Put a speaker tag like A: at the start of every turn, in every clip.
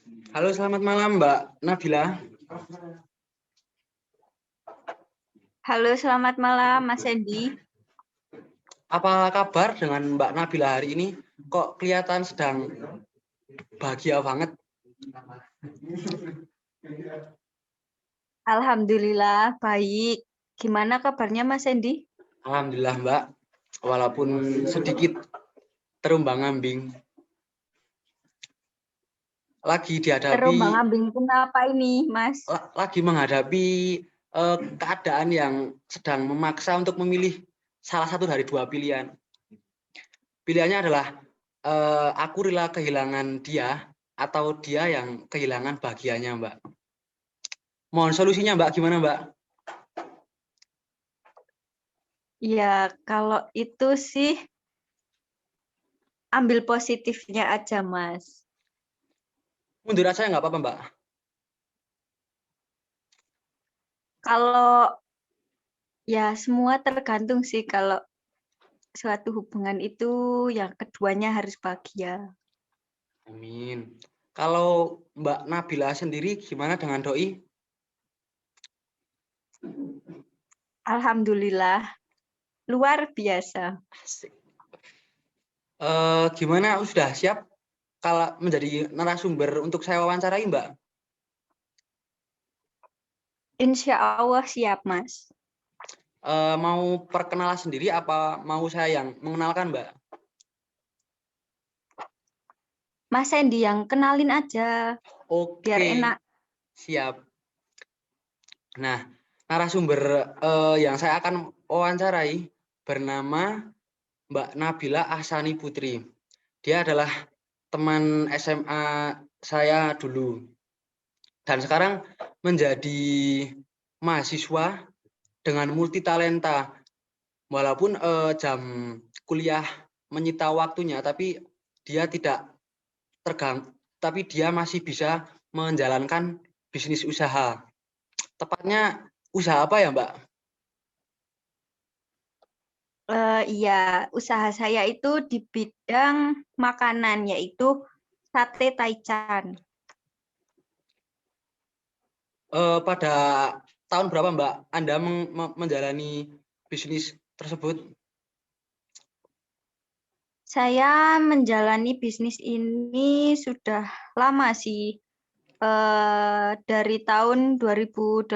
A: Halo, selamat malam Mbak Nabila.
B: Halo, selamat malam Mas Endi.
A: Apa kabar dengan Mbak Nabila hari ini? Kok kelihatan sedang bahagia banget?
B: Alhamdulillah baik. Gimana kabarnya Mas Endi?
A: Alhamdulillah Mbak, walaupun sedikit terumbang-ambing. Lagi dihadapi,
B: Terombang-ambing kenapa ini, Mas?
A: lagi menghadapi keadaan yang sedang memaksa untuk memilih salah satu dari dua pilihan. Pilihannya adalah aku rela kehilangan dia atau dia yang kehilangan bahagianya Mbak. Mohon solusinya Mbak, gimana Mbak?
B: Ya, kalau itu sih ambil positifnya aja, Mas.
A: Mundur aja nggak apa-apa Mbak.
B: Kalau ya semua tergantung sih kalau suatu hubungan itu yang keduanya harus bahagia.
A: Amin. Kalau Mbak Nabila sendiri gimana dengan doi?
B: Alhamdulillah, luar biasa.
A: Asik. Gimana sudah siap kalau menjadi narasumber untuk saya wawancarai Mbak?
B: Insya Allah siap, Mas.
A: Mau perkenalan sendiri apa mau saya yang mengenalkan Mbak?
B: Mas Endi yang kenalin aja, biar
A: Oke,
B: enak.
A: siap. Nah, narasumber yang saya akan wawancarai bernama Mbak Nabila Ahsani Putri. Dia adalah teman SMA saya dulu dan sekarang menjadi mahasiswa dengan multitalenta. Walaupun jam kuliah menyita waktunya, tapi dia tidak tapi dia masih bisa menjalankan bisnis usaha. Tepatnya usaha apa ya, Mbak?
B: Iya, usaha saya itu di bidang makanan, yaitu sate taichan.
A: Pada tahun berapa, Mbak, Anda menjalani bisnis tersebut?
B: Saya menjalani bisnis ini sudah lama sih, dari tahun 2018.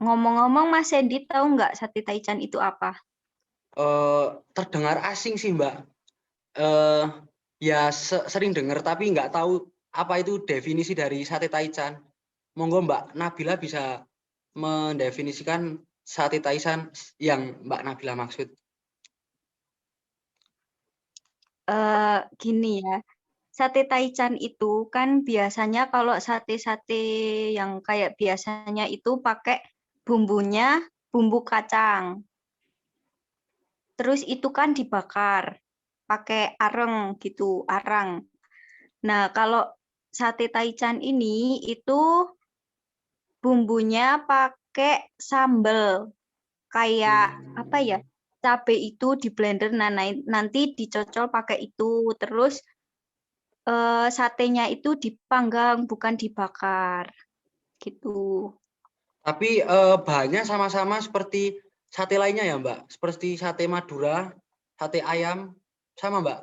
B: Ngomong-ngomong, Mas Endi tahu nggak sate taichan itu apa?
A: Terdengar asing sih, Mbak. Eh, ya sering dengar tapi nggak tahu apa itu definisi dari sate taichan. Monggo Mbak Nabila bisa mendefinisikan sate taichan yang Mbak Nabila maksud.
B: Gini ya, sate taichan itu kan biasanya kalau sate-sate yang kayak biasanya itu pakai bumbunya bumbu kacang. Terus itu kan dibakar pakai areng gitu, arang. Nah, kalau sate taichan ini itu bumbunya pakai sambal kayak apa ya? Cabai itu di blender, nah nanti dicocol pakai itu. Terus satenya itu dipanggang bukan dibakar gitu.
A: Tapi bahannya sama-sama seperti sate lainnya ya Mbak? Seperti sate Madura, sate ayam, sama Mbak?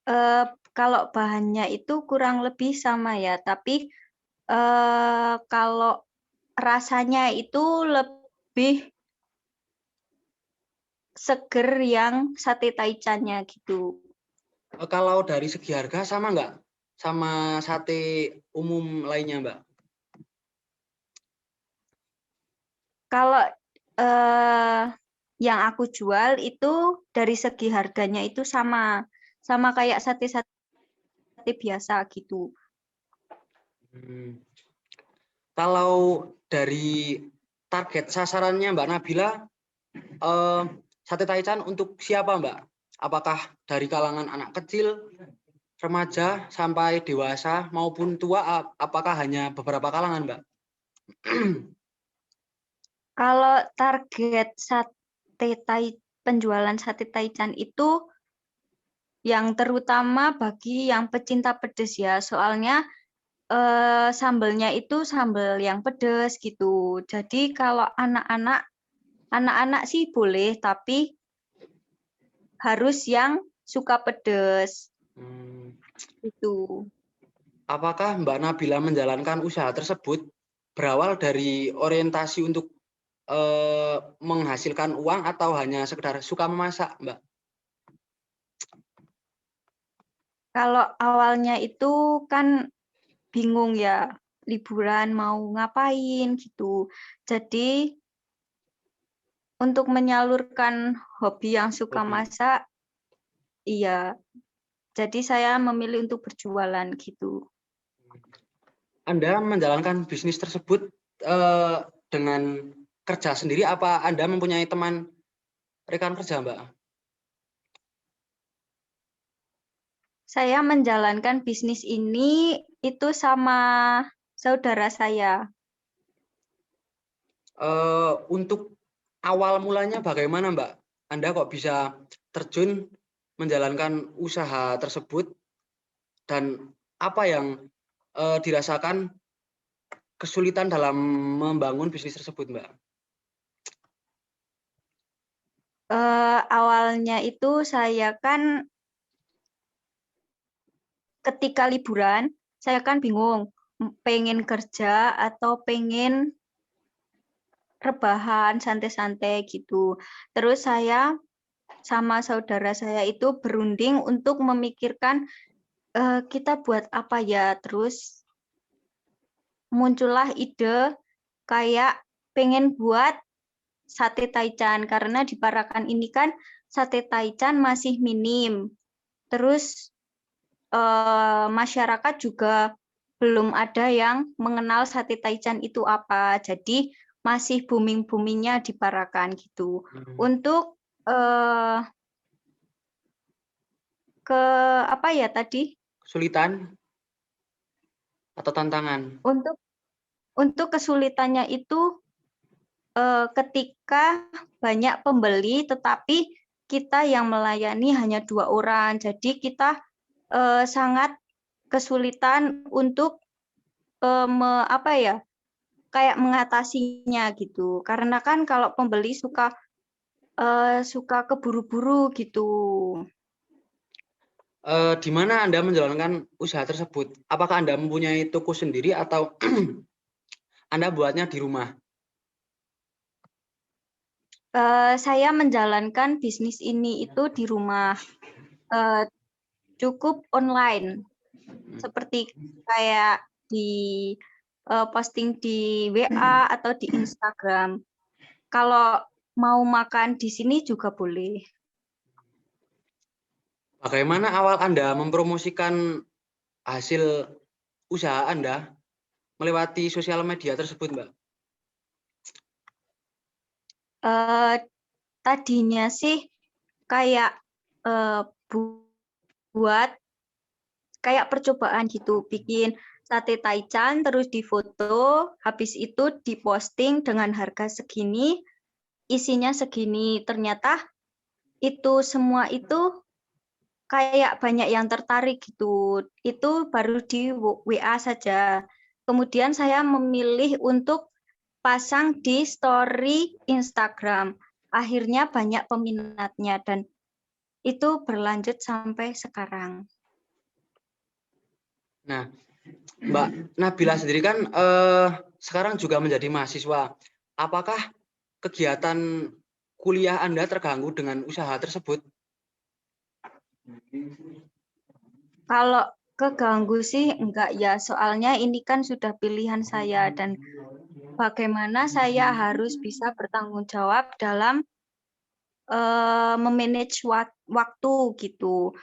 B: Eh, Kalau bahannya itu kurang lebih sama ya, tapi kalau rasanya itu lebih seger yang sate taichannya gitu.
A: Kalau dari segi harga sama nggak? Sama sate umum lainnya Mbak?
B: Kalau eh, yang aku jual itu dari segi harganya itu sama kayak sate biasa gitu.
A: Hmm. Kalau dari target sasarannya Mbak Nabila, eh, sate taichan untuk siapa Mbak? Apakah dari kalangan anak kecil, remaja, sampai dewasa maupun tua? Apakah hanya beberapa kalangan Mbak?
B: Kalau target penjualan sate taichan itu yang terutama bagi yang pecinta pedas ya, soalnya sambelnya itu sambel yang pedas gitu. Jadi kalau anak-anak sih boleh, tapi harus yang suka pedas
A: Hmm,
B: itu.
A: apakah Mbak Nabila menjalankan usaha tersebut berawal dari orientasi untuk menghasilkan uang atau hanya sekedar suka memasak, Mbak?
B: Kalau awalnya itu kan bingung ya, liburan mau ngapain gitu. Jadi untuk menyalurkan hobi yang suka
A: Hobi.
B: masak, iya. Jadi saya memilih untuk berjualan gitu.
A: Anda menjalankan bisnis tersebut dengan kerja sendiri apa Anda mempunyai teman rekan kerja, Mbak?
B: Saya menjalankan bisnis ini itu sama saudara saya.
A: Untuk awal mulanya bagaimana, Mbak? Anda kok bisa terjun menjalankan usaha tersebut dan apa yang dirasakan kesulitan dalam membangun bisnis tersebut, Mbak?
B: Awalnya itu saya kan ketika liburan, saya kan bingung, pengen kerja atau pengen rebahan, santai-santai gitu. Terus saya sama saudara saya itu berunding untuk memikirkan kita buat apa ya. Terus muncullah ide kayak pengen buat sate taichan karena di Parakan ini kan sate taichan masih minim. Terus masyarakat juga belum ada yang mengenal sate taichan itu apa. Jadi masih booming-boomingnya di Parakan gitu. Untuk ke apa ya tadi?
A: Kesulitan atau tantangan?
B: Untuk kesulitannya itu ketika banyak pembeli, tetapi kita yang melayani hanya 2 orang. Jadi kita sangat kesulitan untuk apa ya, kayak mengatasinya gitu. Karena kan kalau pembeli suka keburu-buru gitu.
A: Di mana Anda menjalankan usaha tersebut? Apakah Anda mempunyai toko sendiri atau Anda buatnya di rumah?
B: Saya menjalankan bisnis ini itu di rumah, cukup online, seperti kayak di posting di WA atau di Instagram. Kalau mau makan di sini juga boleh.
A: Bagaimana awal Anda mempromosikan hasil usaha Anda melewati sosial media tersebut, Mbak?
B: Tadinya sih kayak buat kayak percobaan gitu, bikin sate taichan terus difoto, habis itu diposting dengan harga segini, isinya segini. Ternyata itu semua itu kayak banyak yang tertarik gitu. Itu baru di WA saja. Kemudian saya memilih untuk pasang di story Instagram. Akhirnya banyak peminatnya dan itu berlanjut sampai sekarang.
A: Nah, Mbak Nabila sendiri kan sekarang juga menjadi mahasiswa. Apakah kegiatan kuliah Anda terganggu dengan usaha tersebut?
B: Kalau keganggu sih enggak ya, soalnya ini kan sudah pilihan saya dan bagaimana saya harus bisa bertanggung jawab dalam memanage waktu gitu.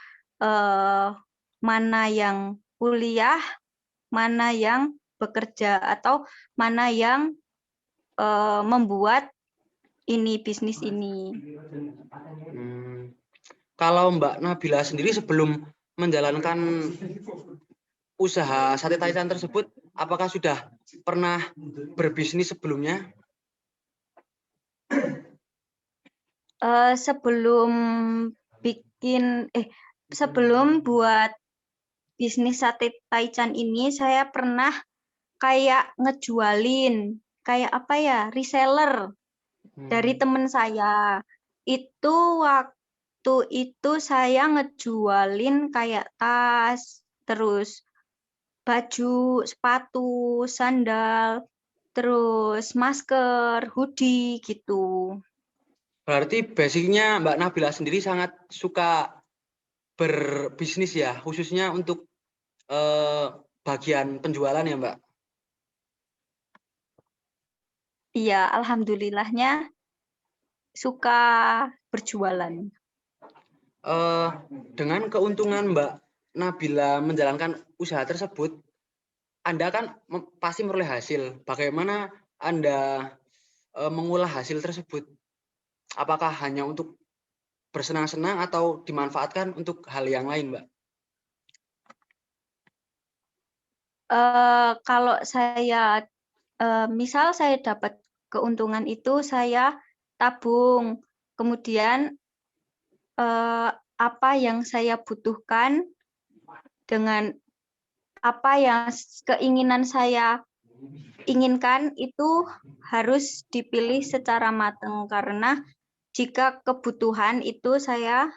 B: Mana yang kuliah, mana yang bekerja, atau mana yang membuat ini bisnis ini.
A: Kalau Mbak Nabila sendiri sebelum menjalankan usaha sate taichan tersebut, apakah sudah pernah berbisnis sebelumnya?
B: Sebelum bikin sebelum buat bisnis sate taichan ini saya pernah kayak ngejualin kayak apa ya, reseller dari temen saya. Itu waktu itu saya ngejualin kayak tas, terus baju, sepatu, sandal, terus masker, hoodie gitu.
A: Berarti basicnya Mbak Nabila sendiri sangat suka berbisnis ya, khususnya untuk bagian penjualan ya Mbak.
B: Iya, alhamdulillahnya suka berjualan.
A: Dengan keuntungan Mbak Nabila menjalankan usaha tersebut, Anda kan pasti meroleh hasil. Bagaimana Anda mengolah hasil tersebut? Apakah hanya untuk bersenang-senang atau dimanfaatkan untuk hal yang lain, Mbak?
B: Kalau saya misal saya dapat keuntungan itu saya tabung, kemudian apa yang saya butuhkan dengan apa yang keinginan saya inginkan itu harus dipilih secara matang karena jika kebutuhan itu saya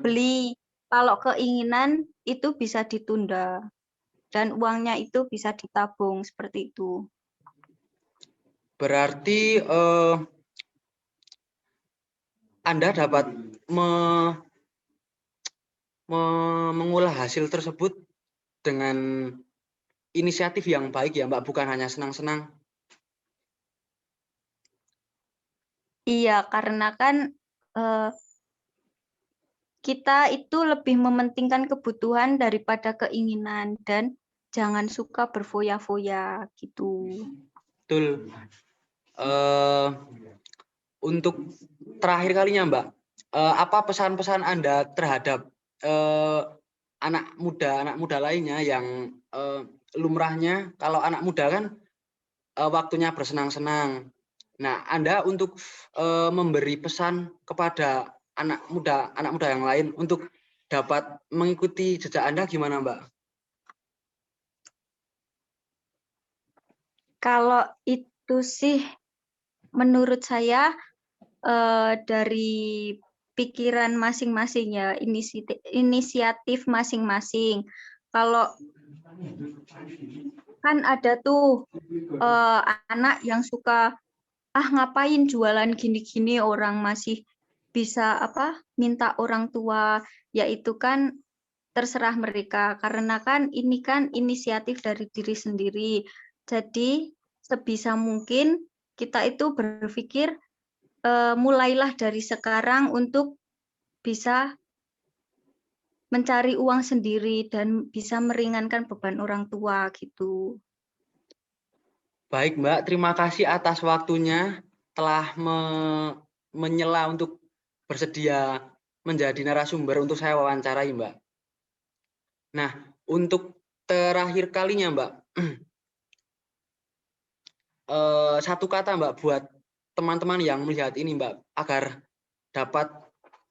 B: beli, kalau keinginan itu bisa ditunda dan uangnya itu bisa ditabung seperti itu.
A: Berarti Anda dapat mengolah hasil tersebut dengan inisiatif yang baik ya Mbak, bukan hanya senang-senang.
B: Iya, karena kan kita itu lebih mementingkan kebutuhan daripada keinginan dan jangan suka berfoya-foya gitu.
A: Betul. Untuk terakhir kalinya Mbak, apa pesan-pesan Anda terhadap anak muda lainnya yang lumrahnya kalau anak muda kan waktunya bersenang-senang. Nah, Anda untuk memberi pesan kepada anak muda yang lain untuk dapat mengikuti jejak Anda gimana, Mbak?
B: Kalau itu sih menurut saya dari pikiran masing-masing ya, inisiatif masing-masing. Kalau kan ada tuh anak yang suka ngapain jualan gini-gini, orang masih bisa minta orang tua, yaitu kan terserah mereka karena kan ini kan inisiatif dari diri sendiri. Jadi sebisa mungkin kita itu berpikir mulailah dari sekarang untuk bisa mencari uang sendiri dan bisa meringankan beban orang tua gitu.
A: Baik, Mbak. Terima kasih atas waktunya telah menyela untuk bersedia menjadi narasumber untuk saya wawancarai, Mbak. Nah, untuk terakhir kalinya, Mbak, satu kata, Mbak, buat teman-teman yang melihat ini, Mbak, agar dapat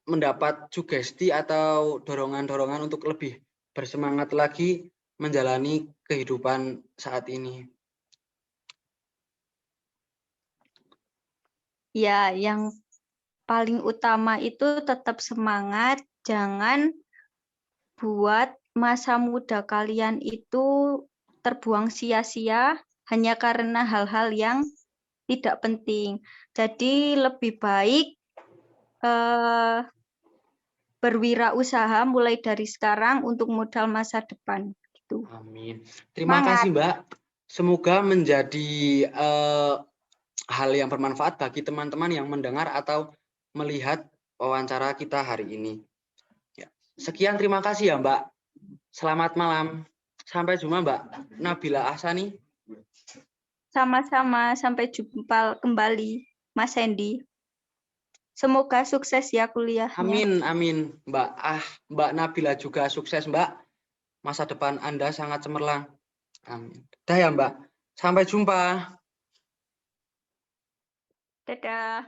A: mendapat sugesti atau dorongan-dorongan untuk lebih bersemangat lagi menjalani kehidupan saat ini.
B: Ya, yang paling utama itu tetap semangat, jangan buat masa muda kalian itu terbuang sia-sia hanya karena hal-hal yang tidak penting. Jadi lebih baik berwirausaha mulai dari sekarang untuk modal masa depan. Gitu.
A: Amin. Terima kasih, Mbak. Semoga menjadi hal yang bermanfaat bagi teman-teman yang mendengar atau melihat wawancara kita hari ini. Ya. Sekian, terima kasih ya, Mbak. Selamat malam. Sampai jumpa, Mbak Nabila Ahsani.
B: Sama-sama, sampai jumpa kembali, Mas Hendy. Semoga sukses ya kuliahnya.
A: Amin, amin, Mbak. Mbak Nabila juga sukses, Mbak. Masa depan Anda sangat cemerlang. Amin. Dah ya, Mbak. Sampai jumpa.
B: Dadah.